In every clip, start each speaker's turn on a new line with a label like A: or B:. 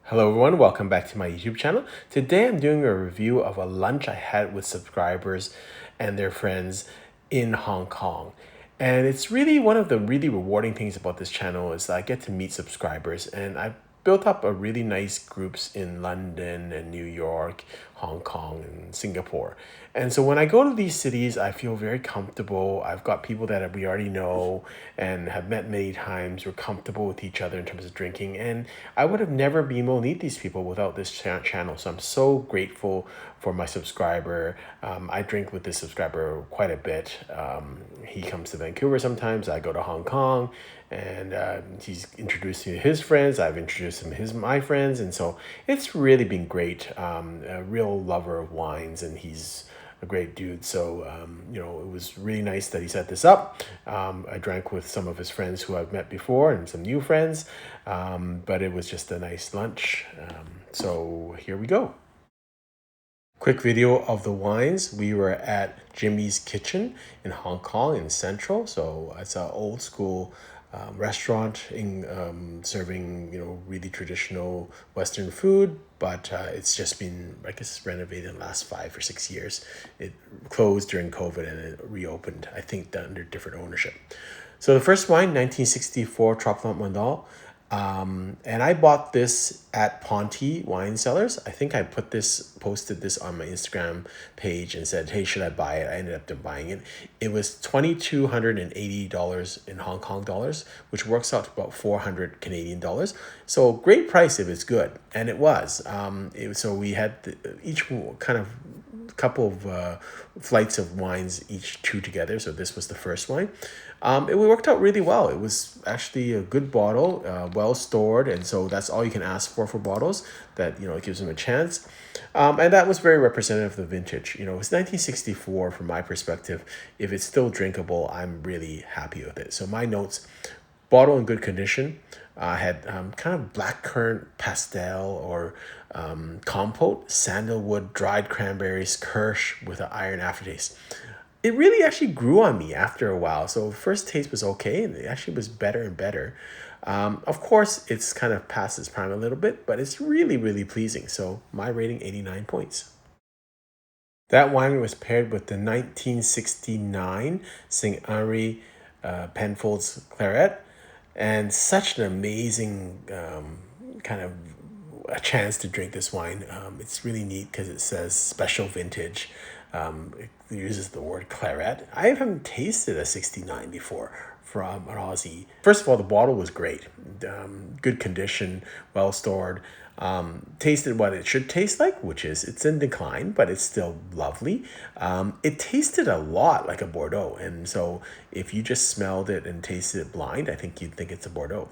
A: Hello everyone, welcome back to my YouTube channel. Today I'm doing a review of a lunch I had with subscribers and their friends in Hong Kong. And it's really one of the really rewarding things about this channel is that I get to meet subscribers, and I've built up a really nice groups in London and New York, Hong Kong and Singapore. And so when I go to these cities, I feel very comfortable. I've got people that we already know and have met many times. We're comfortable with each other in terms of drinking. And I would have never been able to meet these people without this channel. So I'm so grateful for my subscriber. I drink with this subscriber quite a bit. He comes to Vancouver sometimes. I go to Hong Kong, and he's introduced me to his friends. I've introduced him to my friends, and so it's really been great. A real lover of wines, and he's a great dude. So, it was really nice that he set this up. I drank with some of his friends who I've met before and some new friends, but it was just a nice lunch. So here we go. Quick video of the wines. We were at Jimmy's Kitchen in Hong Kong in Central. So it's an old school restaurant in serving really traditional Western food, but it's just been, I guess, renovated in the last 5 or 6 years. It closed during COVID and it reopened, I think, under different ownership. So the first wine, 1964 Troplong Mondot. And I bought this at Ponty Wine Cellars. I think I posted this on my Instagram page and said, hey, should I buy it? I ended up buying it. It was $2,280 in Hong Kong dollars, which works out to about 400 Canadian dollars. So great price if it's good. And it was. So we had each kind of couple of flights of wines, each two together. So this was the first wine. It worked out really well. It was actually a good bottle, well stored, and so that's all you can ask for bottles. That it gives them a chance, and that was very representative of the vintage. It's 1964 from my perspective. If it's still drinkable, I'm really happy with it. So my notes: bottle in good condition. I had kind of blackcurrant pastel or compote, sandalwood, dried cranberries, kirsch with an iron aftertaste. It really actually grew on me after a while. So first taste was okay, and it actually was better and better. Of course, it's kind of past its prime a little bit, but it's really, really pleasing. So my rating, 89 points. That wine was paired with the 1969 St. Henri Penfolds Claret, and such an amazing kind of a chance to drink this wine. It's really neat because it says special vintage. It uses the word claret. I haven't tasted a 69 before from an Aussie. First of all, the bottle was great. Good condition, well stored. Tasted what it should taste like, which is it's in decline, but it's still lovely. It tasted a lot like a Bordeaux, and so if you just smelled it and tasted it blind, I think you'd think it's a Bordeaux.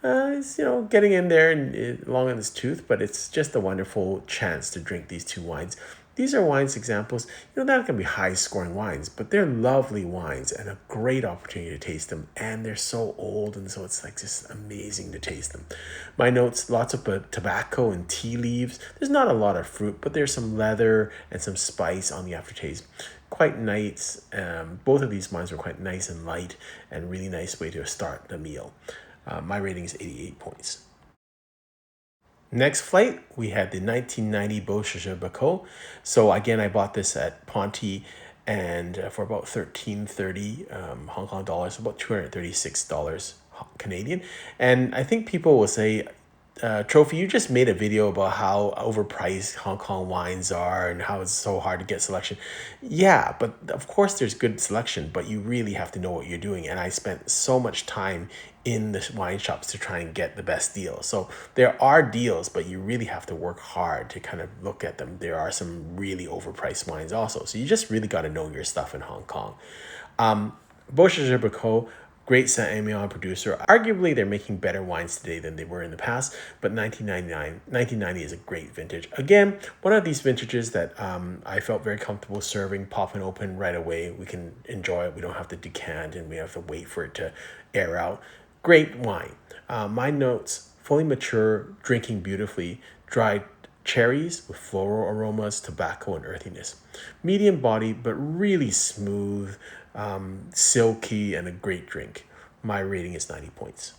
A: It's getting in there and long in its tooth, but it's just a wonderful chance to drink these two wines. These are wines examples. They're not going to be high scoring wines, but they're lovely wines and a great opportunity to taste them. And they're so old, and so it's like just amazing to taste them. My notes: lots of tobacco and tea leaves. There's not a lot of fruit, but there's some leather and some spice on the aftertaste. Quite nice. Both of these wines were quite nice and light, and really nice way to start the meal. My rating is 88 points. Next flight, we had the 1990 Beau Becot. So again, I bought this at Ponty, and for about 1330 Hong Kong dollars, about $236 Canadian. And I think people will say, Trophy, you just made a video about how overpriced Hong Kong wines are and how it's so hard to get selection. Yeah, but of course there's good selection, but you really have to know what you're doing. And I spent so much time in the wine shops to try and get the best deal. So there are deals, but you really have to work hard to kind of look at them. There are some really overpriced wines also. So you just really got to know your stuff in Hong Kong. Beau Becot, great Saint Emilion producer. Arguably, they're making better wines today than they were in the past, but 1990 is a great vintage. Again, one of these vintages that I felt very comfortable serving, popping open right away. We can enjoy it. We don't have to decant and we have to wait for it to air out. Great wine. My notes: fully mature, drinking beautifully, dried cherries with floral aromas, tobacco, and earthiness. Medium body, but really smooth, silky, and a great drink. My rating is 90 points.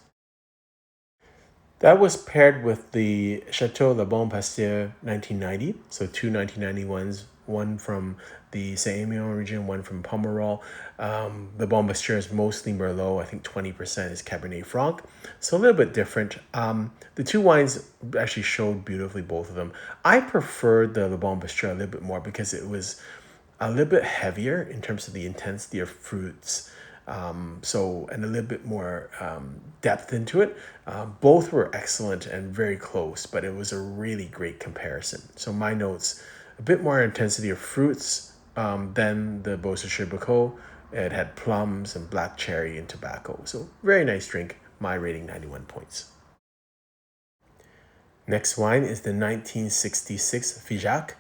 A: That was paired with the Chateau Le Bon Pasteur 1990. So two 1991s, one from the Saint-Emilion region, one from Pomerol. The Bon Pasteur is mostly Merlot. I think 20% is Cabernet Franc. So a little bit different. The two wines actually showed beautifully, both of them. I preferred the Le Bon Pasteur a little bit more because it was a little bit heavier in terms of the intensity of fruits. And a little bit more depth into it. Both were excellent and very close, but it was a really great comparison. So my notes, a bit more intensity of fruits than the Beau Becot. It had plums and black cherry and tobacco. So very nice drink. My rating 91 points. Next wine is the 1966 Figeac.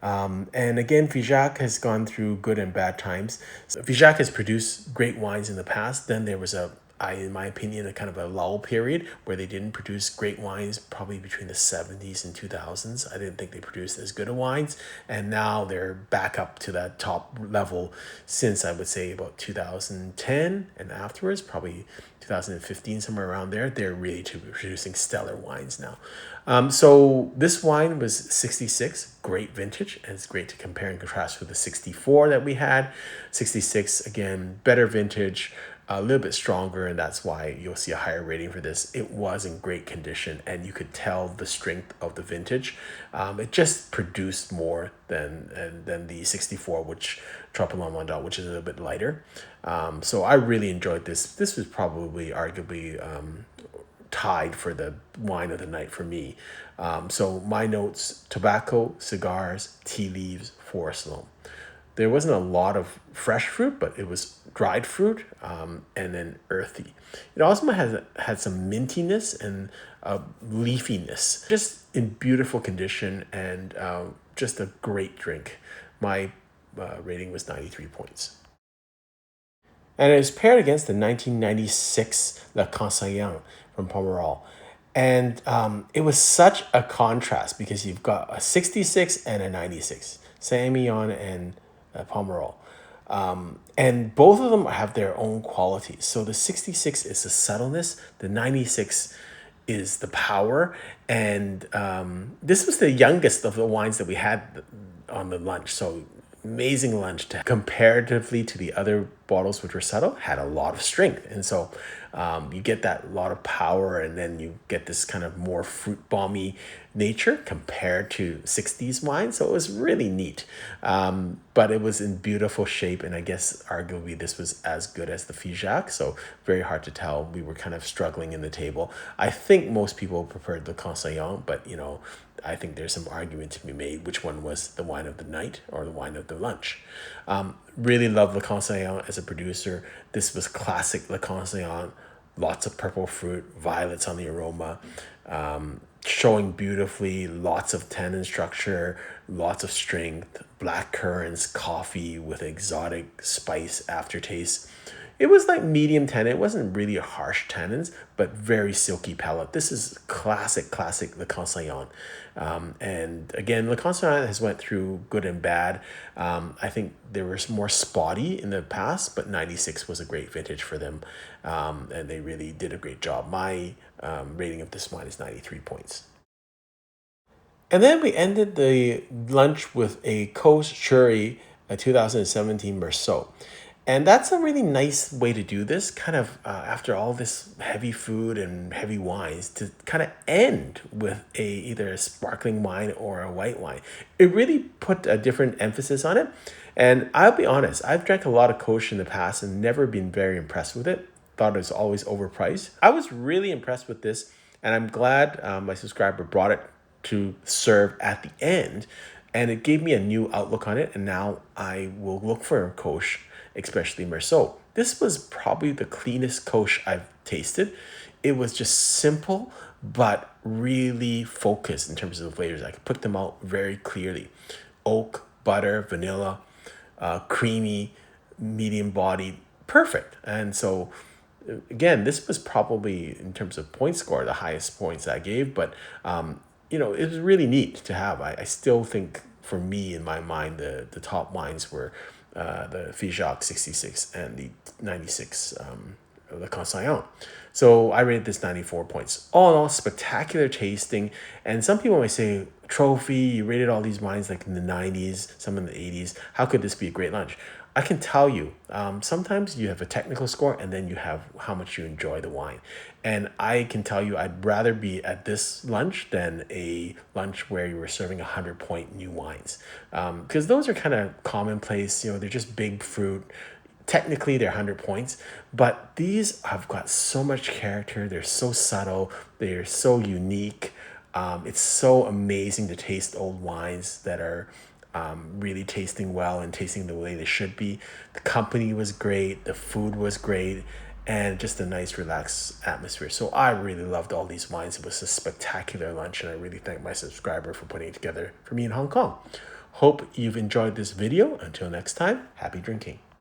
A: And again, Figeac has gone through good and bad times. So Figeac has produced great wines in the past. Then there was in my opinion, a kind of a lull period where they didn't produce great wines, probably between the 70s and 2000s. I didn't think they produced as good of wines. And now they're back up to that top level since, I would say, about 2010 and afterwards, probably 2015, somewhere around there. They're really producing stellar wines now. So this wine was 66, great vintage, and it's great to compare and contrast with the 64 that we had. 66, again, better vintage, a little bit stronger, and that's why you'll see a higher rating for this. It was in great condition, and you could tell the strength of the vintage. It just produced more than the 64, which Troplong Mondot, which is a little bit lighter. So I really enjoyed this. This was probably arguably tied for the wine of the night for me. So my notes: tobacco, cigars, tea leaves, forest loam. There wasn't a lot of fresh fruit, but it was dried fruit and then earthy. It also had some mintiness and leafiness, just in beautiful condition, and just a great drink. My rating was 93 points. And it was paired against the 1996 La Conseillante from Pomerol. And it was such a contrast because you've got a 66 and a 96, Saint-Emilion and Pomerol. And both of them have their own qualities. So the 66 is the subtleness, the 96 is the power. And this was the youngest of the wines that we had on the lunch. So amazing lunch comparatively to the other bottles, which were subtle, had a lot of strength. And so you get that lot of power, and then you get this kind of more fruit bomby nature compared to 60s wine. So it was really neat. But it was in beautiful shape, and I guess arguably this was as good as the Figeac. So very hard to tell. We were kind of struggling in the table. I think most people preferred the Conseillante, but I think there's some argument to be made which one was the wine of the night or the wine of the lunch. Really love La Conseillante as a producer. This was classic La Conseillante. Lots of purple fruit, violets on the aroma, showing beautifully, lots of tannin structure, lots of strength, black currants, coffee with exotic spice aftertaste. It was like medium tannin. It wasn't really harsh tannins, but very silky palate. This is classic La Conseillante. And again, La Conseillante has went through good and bad. I think there was more spotty in the past, but 96 was a great vintage for them. And they really did a great job. My rating of this wine is 93 points. And then we ended the lunch with a Coche Dury, a 2017 Mersault. And that's a really nice way to do this, kind of after all this heavy food and heavy wines, to kind of end with either a sparkling wine or a white wine. It really put a different emphasis on it. And I'll be honest, I've drank a lot of Coche in the past and never been very impressed with it. Thought it was always overpriced. I was really impressed with this, and I'm glad my subscriber brought it to serve at the end. And it gave me a new outlook on it, and now I will look for a Coche, especially Mersault. This was probably the cleanest Coche I've tasted. It was just simple, but really focused in terms of the flavors. I could put them out very clearly. Oak, butter, vanilla, creamy, medium bodied, perfect. And so again, this was probably, in terms of point score, the highest points I gave, but it was really neat to have. I still think, for me, in my mind, the top wines were the Figeac 66 and the 96 La Conseillante. So I rated this 94 points. All in all, spectacular tasting. And some people might say, trophy, you rated all these wines like in the 90s, some in the 80s. How could this be a great lunch? I can tell you, sometimes you have a technical score and then you have how much you enjoy the wine. And I can tell you, I'd rather be at this lunch than a lunch where you were serving 100-point new wines. Because those are kind of commonplace, they're just big fruit. Technically, they're 100 points, but these have got so much character. They're so subtle. They're so unique. It's so amazing to taste old wines that are really tasting well and tasting the way they should be. The company was great. The food was great. And just a nice, relaxed atmosphere. So I really loved all these wines. It was a spectacular lunch, and I really thank my subscriber for putting it together for me in Hong Kong. Hope you've enjoyed this video. Until next time, happy drinking.